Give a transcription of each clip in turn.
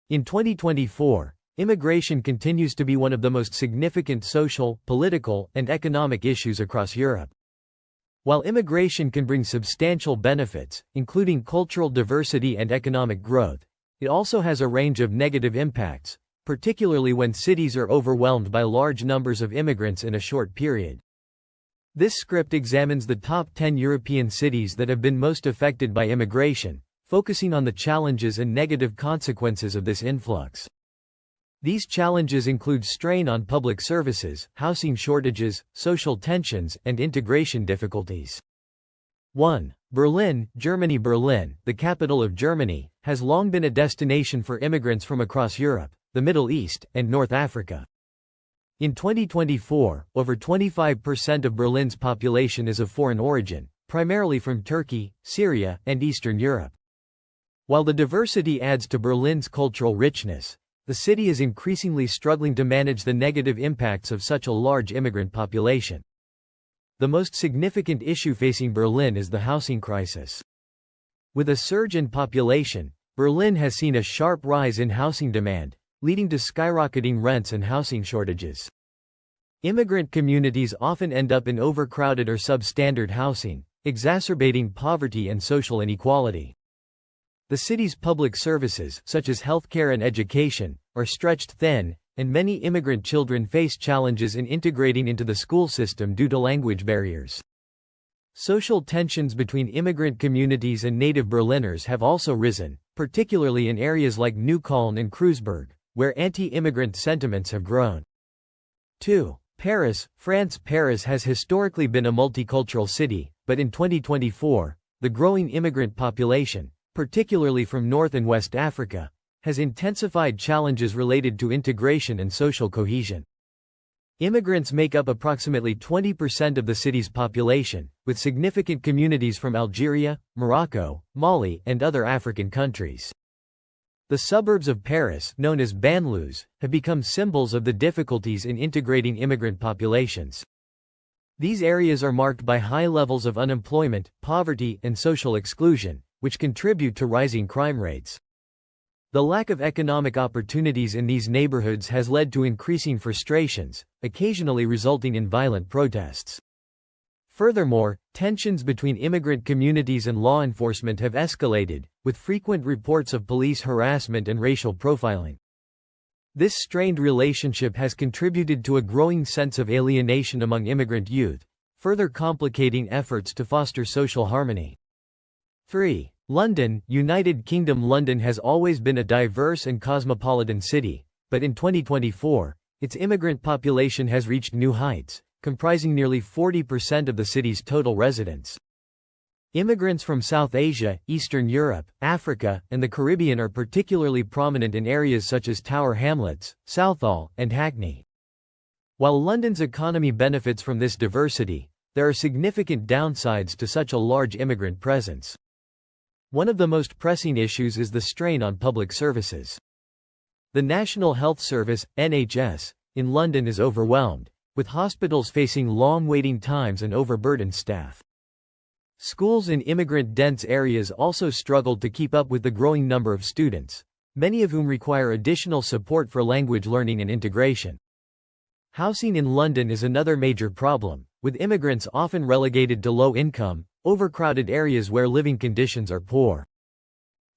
In 2024, immigration continues to be one of the most significant social, political, and economic issues across Europe. While immigration can bring substantial benefits, including cultural diversity and economic growth, it also has a range of negative impacts, particularly when cities are overwhelmed by large numbers of immigrants in a short period. This script examines the top 10 European cities that have been most affected by immigration, focusing on the challenges and negative consequences of this influx. These challenges include strain on public services, housing shortages, social tensions, and integration difficulties. 1. Berlin, Germany. Berlin, the capital of Germany, has long been a destination for immigrants from across Europe, the Middle East, and North Africa. In 2024, over 25% of Berlin's population is of foreign origin, primarily from Turkey, Syria, and Eastern Europe. While the diversity adds to Berlin's cultural richness, the city is increasingly struggling to manage the negative impacts of such a large immigrant population. The most significant issue facing Berlin is the housing crisis. With a surge in population, Berlin has seen a sharp rise in housing demand, leading to skyrocketing rents and housing shortages. Immigrant communities often end up in overcrowded or substandard housing, exacerbating poverty and social inequality. The city's public services, such as healthcare and education, are stretched thin, and many immigrant children face challenges in integrating into the school system due to language barriers. Social tensions between immigrant communities and native Berliners have also risen, particularly in areas like Neukölln and Kreuzberg, where anti-immigrant sentiments have grown. 2. Paris, France. Paris has historically been a multicultural city, but in 2024, the growing immigrant population, particularly from North and West Africa, has intensified challenges related to integration and social cohesion. Immigrants make up approximately 20% of the city's population, with significant communities from Algeria, Morocco, Mali, and other African countries. The suburbs of Paris, known as banlieues, have become symbols of the difficulties in integrating immigrant populations. These areas are marked by high levels of unemployment, poverty, and social exclusion, which contribute to rising crime rates. The lack of economic opportunities in these neighborhoods has led to increasing frustrations, occasionally resulting in violent protests. Furthermore, tensions between immigrant communities and law enforcement have escalated, with frequent reports of police harassment and racial profiling. This strained relationship has contributed to a growing sense of alienation among immigrant youth, further complicating efforts to foster social harmony. 3. London, United Kingdom. London has always been a diverse and cosmopolitan city, but in 2024, its immigrant population has reached new heights, comprising nearly 40% of the city's total residents. Immigrants from South Asia, Eastern Europe, Africa, and the Caribbean are particularly prominent in areas such as Tower Hamlets, Southall, and Hackney. While London's economy benefits from this diversity, there are significant downsides to such a large immigrant presence. One of the most pressing issues is the strain on public services. The National Health Service, NHS, in London is overwhelmed, with hospitals facing long waiting times and overburdened staff. Schools in immigrant-dense areas also struggle to keep up with the growing number of students, many of whom require additional support for language learning and integration. Housing in London is another major problem, with immigrants often relegated to low-income, overcrowded areas where living conditions are poor.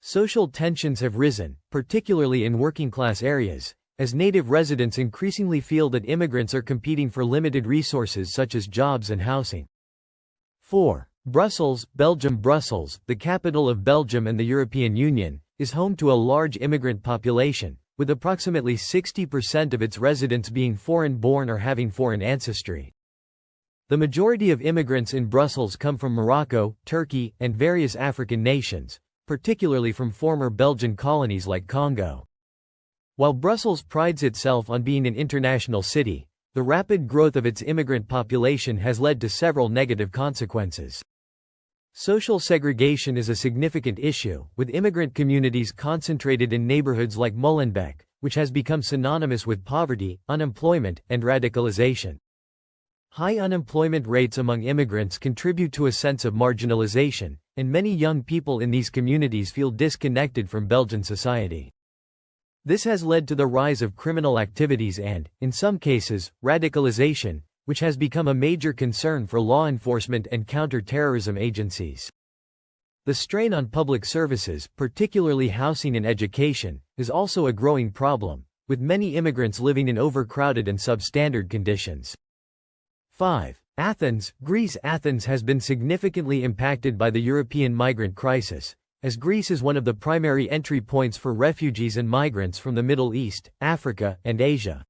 Social tensions have risen, particularly in working-class areas, as native residents increasingly feel that immigrants are competing for limited resources such as jobs and housing. 4. Brussels, Belgium. Brussels, the capital of Belgium and the European Union, is home to a large immigrant population, with approximately 60% of its residents being foreign-born or having foreign ancestry. The majority of immigrants in Brussels come from Morocco, Turkey, and various African nations, particularly from former Belgian colonies like Congo. While Brussels prides itself on being an international city, the rapid growth of its immigrant population has led to several negative consequences. Social segregation is a significant issue, with immigrant communities concentrated in neighborhoods like Molenbeek, which has become synonymous with poverty, unemployment, and radicalization. High unemployment rates among immigrants contribute to a sense of marginalization, and many young people in these communities feel disconnected from Belgian society. This has led to the rise of criminal activities and, in some cases, radicalization, which has become a major concern for law enforcement and counter-terrorism agencies. The strain on public services, particularly housing and education, is also a growing problem, with many immigrants living in overcrowded and substandard conditions. 5. Athens, Greece. Athens has been significantly impacted by the European migrant crisis, as Greece is one of the primary entry points for refugees and migrants from the Middle East, Africa, and Asia.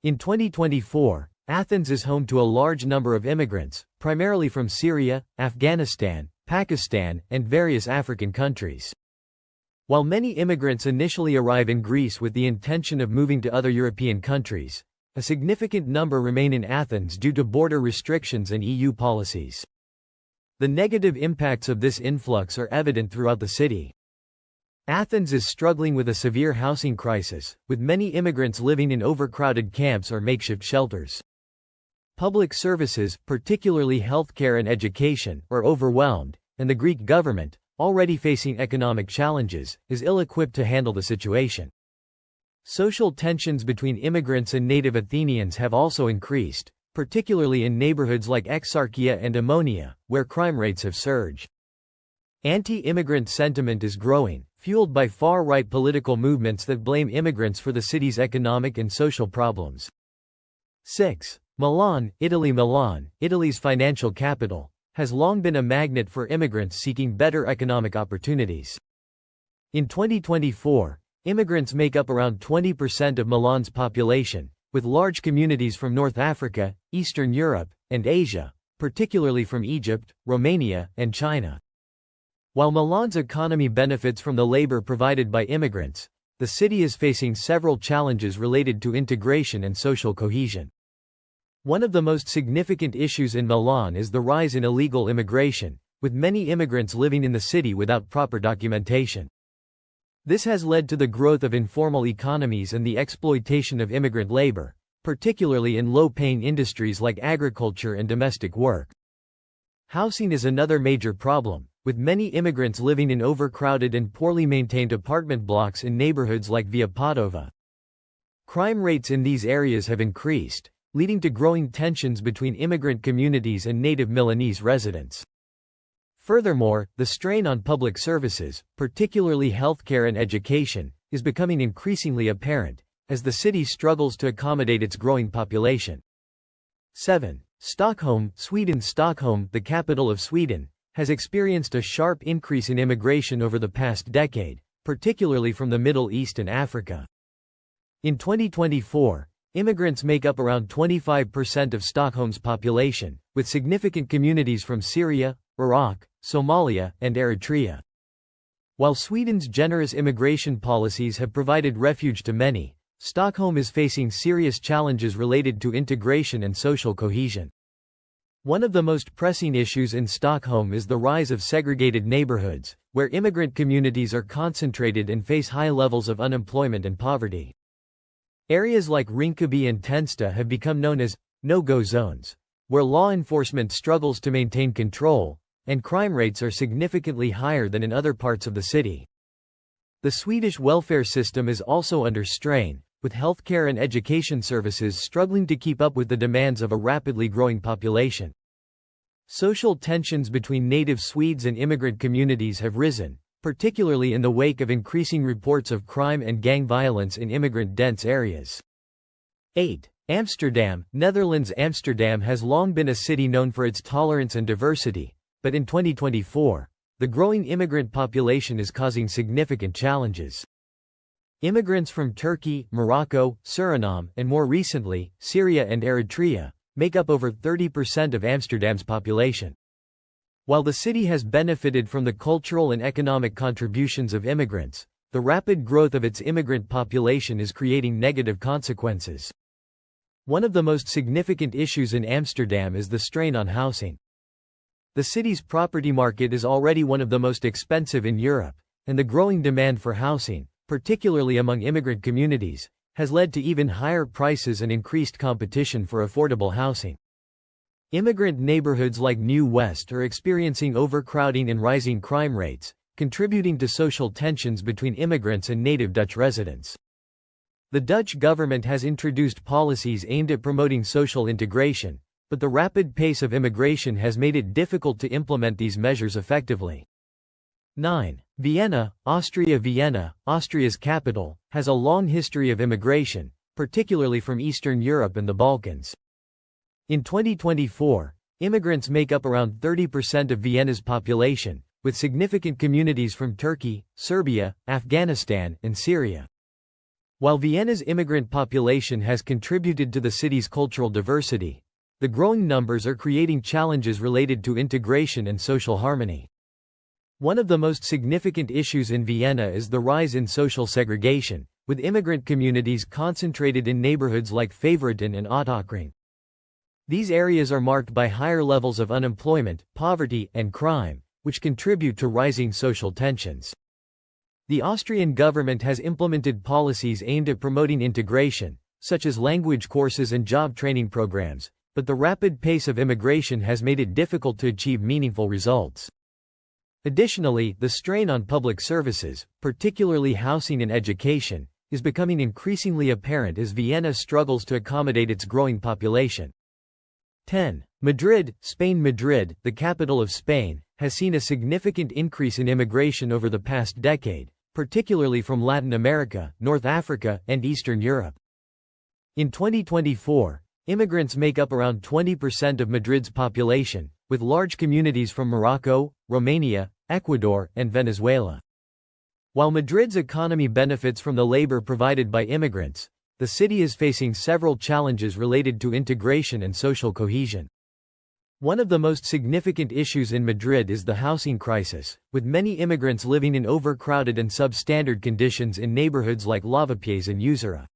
In 2024, Athens is home to a large number of immigrants, primarily from Syria, Afghanistan, Pakistan, and various African countries. While many immigrants initially arrive in Greece with the intention of moving to other European countries, a significant number remain in Athens due to border restrictions and EU policies. The negative impacts of this influx are evident throughout the city. Athens is struggling with a severe housing crisis, with many immigrants living in overcrowded camps or makeshift shelters. Public services, particularly healthcare and education, are overwhelmed, and the Greek government, already facing economic challenges, is ill-equipped to handle the situation. Social tensions between immigrants and native Athenians have also increased, particularly in neighborhoods like Exarchia and Ammonia, where crime rates have surged. Anti-immigrant sentiment is growing, fueled by far-right political movements that blame immigrants for the city's economic and social problems. 6. Milan, Italy. Milan, Italy's financial capital, has long been a magnet for immigrants seeking better economic opportunities. In 2024, immigrants make up around 20% of Milan's population, with large communities from North Africa, Eastern Europe, and Asia, particularly from Egypt, Romania, and China. While Milan's economy benefits from the labor provided by immigrants, the city is facing several challenges related to integration and social cohesion. One of the most significant issues in Milan is the rise in illegal immigration, with many immigrants living in the city without proper documentation. This has led to the growth of informal economies and the exploitation of immigrant labor, particularly in low-paying industries like agriculture and domestic work. Housing is another major problem, with many immigrants living in overcrowded and poorly maintained apartment blocks in neighborhoods like Via Padova. Crime rates in these areas have increased, leading to growing tensions between immigrant communities and native Milanese residents. Furthermore, the strain on public services, particularly healthcare and education, is becoming increasingly apparent, as the city struggles to accommodate its growing population. 7. Stockholm, Sweden. Stockholm, the capital of Sweden, has experienced a sharp increase in immigration over the past decade, particularly from the Middle East and Africa. In 2024, immigrants make up around 25% of Stockholm's population, with significant communities from Syria, Iraq, Somalia, and Eritrea. While Sweden's generous immigration policies have provided refuge to many, Stockholm is facing serious challenges related to integration and social cohesion. One of the most pressing issues in Stockholm is the rise of segregated neighborhoods, where immigrant communities are concentrated and face high levels of unemployment and poverty. Areas like Rinkeby and Tensta have become known as no-go zones, where law enforcement struggles to maintain control, and crime rates are significantly higher than in other parts of the city. The Swedish welfare system is also under strain, with healthcare and education services struggling to keep up with the demands of a rapidly growing population. Social tensions between native Swedes and immigrant communities have risen, particularly in the wake of increasing reports of crime and gang violence in immigrant-dense areas. 8. Amsterdam, Netherlands. Amsterdam has long been a city known for its tolerance and diversity, but in 2024, the growing immigrant population is causing significant challenges. Immigrants from Turkey, Morocco, Suriname, and more recently, Syria and Eritrea, make up over 30% of Amsterdam's population. While the city has benefited from the cultural and economic contributions of immigrants, the rapid growth of its immigrant population is creating negative consequences. One of the most significant issues in Amsterdam is the strain on housing. The city's property market is already one of the most expensive in Europe, and the growing demand for housing, particularly among immigrant communities, has led to even higher prices and increased competition for affordable housing. Immigrant neighborhoods like New West are experiencing overcrowding and rising crime rates, contributing to social tensions between immigrants and native Dutch residents. The Dutch government has introduced policies aimed at promoting social integration, but the rapid pace of immigration has made it difficult to implement these measures effectively. 9. Vienna, Austria. Vienna, Austria's capital, has a long history of immigration, particularly from Eastern Europe and the Balkans. In 2024, immigrants make up around 30% of Vienna's population, with significant communities from Turkey, Serbia, Afghanistan, and Syria. While Vienna's immigrant population has contributed to the city's cultural diversity, the growing numbers are creating challenges related to integration and social harmony. One of the most significant issues in Vienna is the rise in social segregation, with immigrant communities concentrated in neighborhoods like Favorieten and Ottakring. These areas are marked by higher levels of unemployment, poverty, and crime, which contribute to rising social tensions. The Austrian government has implemented policies aimed at promoting integration, such as language courses and job training programs, but the rapid pace of immigration has made it difficult to achieve meaningful results. Additionally, the strain on public services, particularly housing and education, is becoming increasingly apparent as Vienna struggles to accommodate its growing population. 10. Madrid, Spain. Madrid, the capital of Spain, has seen a significant increase in immigration over the past decade, particularly from Latin America, North Africa, and Eastern Europe. In 2024, immigrants make up around 20% of Madrid's population, with large communities from Morocco, Romania, Ecuador, and Venezuela. While Madrid's economy benefits from the labor provided by immigrants, the city is facing several challenges related to integration and social cohesion. One of the most significant issues in Madrid is the housing crisis, with many immigrants living in overcrowded and substandard conditions in neighborhoods like Lavapiés and Usera.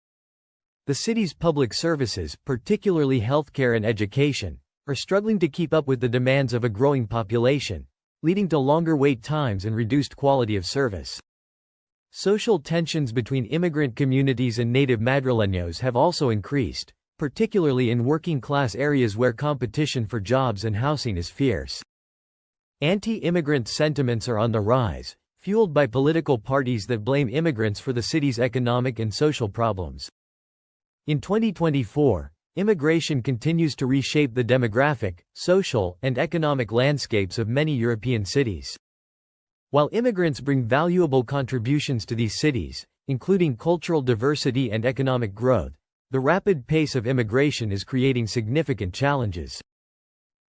The city's public services, particularly healthcare and education, are struggling to keep up with the demands of a growing population, leading to longer wait times and reduced quality of service. Social tensions between immigrant communities and native Madrileños have also increased, particularly in working-class areas where competition for jobs and housing is fierce. Anti-immigrant sentiments are on the rise, fueled by political parties that blame immigrants for the city's economic and social problems. In 2024, immigration continues to reshape the demographic, social, and economic landscapes of many European cities. While immigrants bring valuable contributions to these cities, including cultural diversity and economic growth, the rapid pace of immigration is creating significant challenges.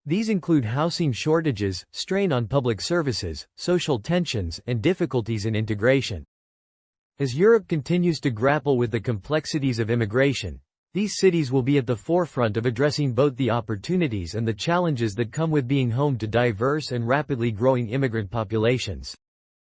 These include housing shortages, strain on public services, social tensions, and difficulties in integration. As Europe continues to grapple with the complexities of immigration, these cities will be at the forefront of addressing both the opportunities and the challenges that come with being home to diverse and rapidly growing immigrant populations.